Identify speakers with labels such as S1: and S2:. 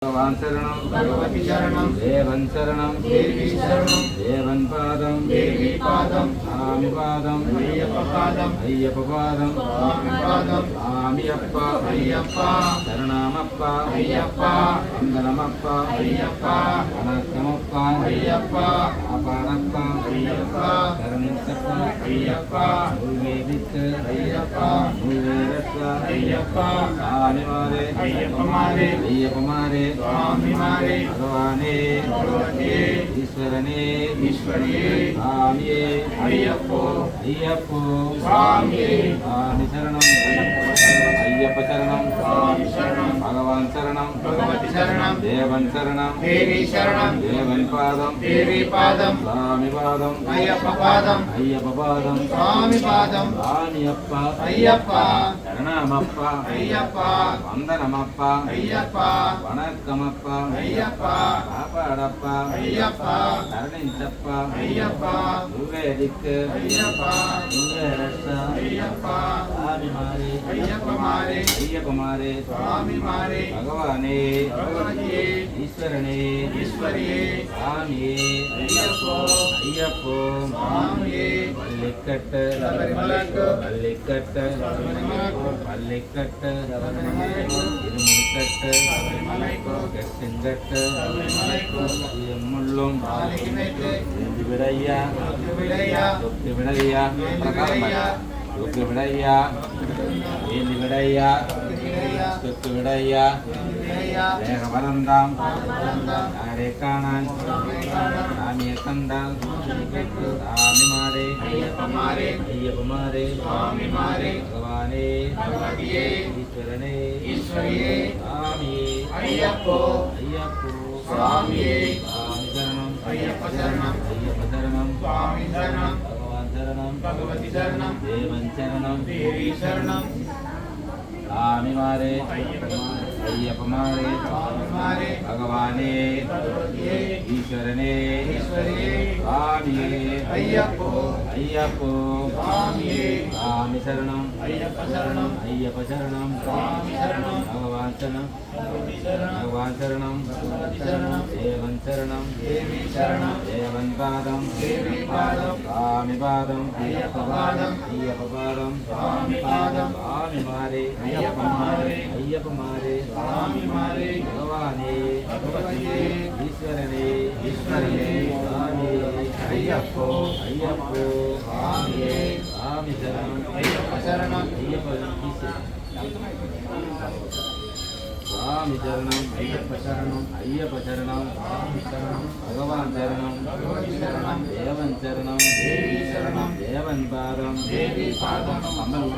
S1: भगवान शरणं
S2: भगवती शरणं
S1: देवं शरणं
S2: देवी शरणं
S1: देवं पादं
S2: देवी पादं
S1: स्वामी पादं
S2: अय्यप्प पादं
S1: अय्यप्प पादं
S2: स्वामी पादं
S1: स्वामियप्प
S2: अय्यप्प
S1: शरणमप्प
S2: अय्यप्प
S1: वन्दनमप्प
S2: अय्यप्प
S1: वनकमप्प
S2: अय्यप्प
S1: अपारप्प
S2: अय्यप्प
S1: शरणिसप्प
S2: अय्यप्प
S1: मुल्वेदिक्क
S2: अय्यप्प
S1: मुल्वेरस्स
S2: अय्यप्प
S1: स्वामिमारे
S2: अय्यप्प मारे
S1: अय्यप्पमारे
S2: स्वामी मारे
S1: भगवाने
S2: भगवते
S1: ईश्वरने
S2: ईश्वरिये
S1: स्वामिये
S2: अय्यप्पो
S1: अय्यप्पो
S2: स्वामिये
S1: स्वामी शरणं अय्यप्प शरणं
S2: स्वामी शरणं
S1: भगवान शरणं
S2: भगवती शरणं
S1: देवं शरणं
S2: देवी शरणं
S1: देवं पादं
S2: देवी पादं
S1: स्वामी पादं
S2: अय्यप्प पादं
S1: अय्यप्प पादं
S2: स्वामी पादं
S1: स्वामियप्प
S2: अय्यप्प
S1: शरणमप्प
S2: अय्यप्प
S1: वन्दनमप्प
S2: अय्यप्प
S1: वनकमप्प
S2: अय्यप्प
S1: कापाडप्प
S2: अय्यप्प
S1: शरणिसप्प
S2: अय्यप्प
S1: मुल्वेदिक्क
S2: अय्यप्प
S1: मुल्वेरस्स
S2: अय्यप्प
S1: स्वामिमारे
S2: अय्यप्प मारे
S1: अय्यप्पमारे
S2: स्वामी मारे
S1: भगवाने
S2: भगवतिये
S1: ईश्वरने
S2: ईश्वरिये
S1: स्वामिये
S2: अय्यप्पो
S1: अय्यप्पो
S2: स्वामिये
S1: पल्लिकट्ट
S2: शबरिमलक्कु
S1: पल्लिकट्ट
S2: शबरिमलक्कु
S1: पल्लिकट्ट
S2: शबरिमलक्कु
S1: இருமுடிக்கட்டு
S2: शबरिमलक्कु
S1: கெட்டுங்கட்டு
S2: शबरिमलक्कु
S1: முள்ளும்
S2: ஆலிக்கினைக்கு
S1: ஏந்தி விடையா
S2: விடையா
S1: தொக்கு விடையா
S2: விடையா
S1: தொக்கு விடையா ஏந்தி விடையா
S2: விடையா
S1: தொக்கு விடையா
S2: விடையா
S1: தேக வளர்ந்தாம்
S2: வளர்ந்தாம்
S1: யாரே காணான் சாமியை கண்டால் சாமி மாறே
S2: अय्यप्प मारे
S1: ஐயப்ப மாறே
S2: स्वामी मारे
S1: பகவானே
S2: भगवतिये
S1: ஈஸ்வரனே
S2: ईश्वरिये
S1: சாமியே
S2: अय्यप्पो
S1: ஐயப்போ
S2: स्वामिये
S1: சாமி சரணம்
S2: अय्यप्प शरणं
S1: ஐயப்ப சரணம்
S2: स्वामी शरणं
S1: பகவான் சரணம்
S2: भगवती शरणं
S1: தேவன் சரணம்
S2: देवी शरणं
S1: சாமி மாறே
S2: अय्यप्प
S1: ஐயப்ப மாறே
S2: स्वामी मारे
S1: பகவானே
S2: भगवतिये
S1: ஈஸ்வரனே
S2: ईश्वरिये
S1: சாமியே
S2: अय्यप्पो
S1: ஐயப்போ
S2: स्वामिये
S1: சாமி சரணம்
S2: अय्यप्प शरणं
S1: ஐயப்ப சரணம்
S2: स्वामी शरणं
S1: பகவான் சரணம்
S2: भगवती शरणं
S1: பகவான் சரணம்
S2: भगवती शरणं
S1: தேவன் சரணம்
S2: देवी शरणं
S1: தேவன் பாதம்
S2: देवी पादं
S1: சாமி பாதம்
S2: अय्यप्प पादं
S1: ஐயப்ப பாதம்
S2: स्वामी पादं
S1: சாமி மாறே
S2: अय्यप्प मारे
S1: ஐயப்ப மாறே
S2: स्वामी मारे
S1: பகவானே
S2: भगवतिये
S1: ஈஸ்வரனே
S2: ईश्वरिये
S1: சாமியே
S2: अय्यप्पो
S1: ஐயப்போ
S2: स्वामिये
S1: சாமி சரணம்
S2: अय्यप्प शरणं
S1: ஐயப்ப சுவாமி சரணம்
S2: अय्यप्प शरणं
S1: ஐயப்ப சரணம்
S2: स्वामी शरणं
S1: பகவான் சரணம்
S2: भगवती शरणं
S1: தேவன் சரணம்
S2: देवी शरणं
S1: தேவன் பாதம்
S2: देवी पादं
S1: அம்மன்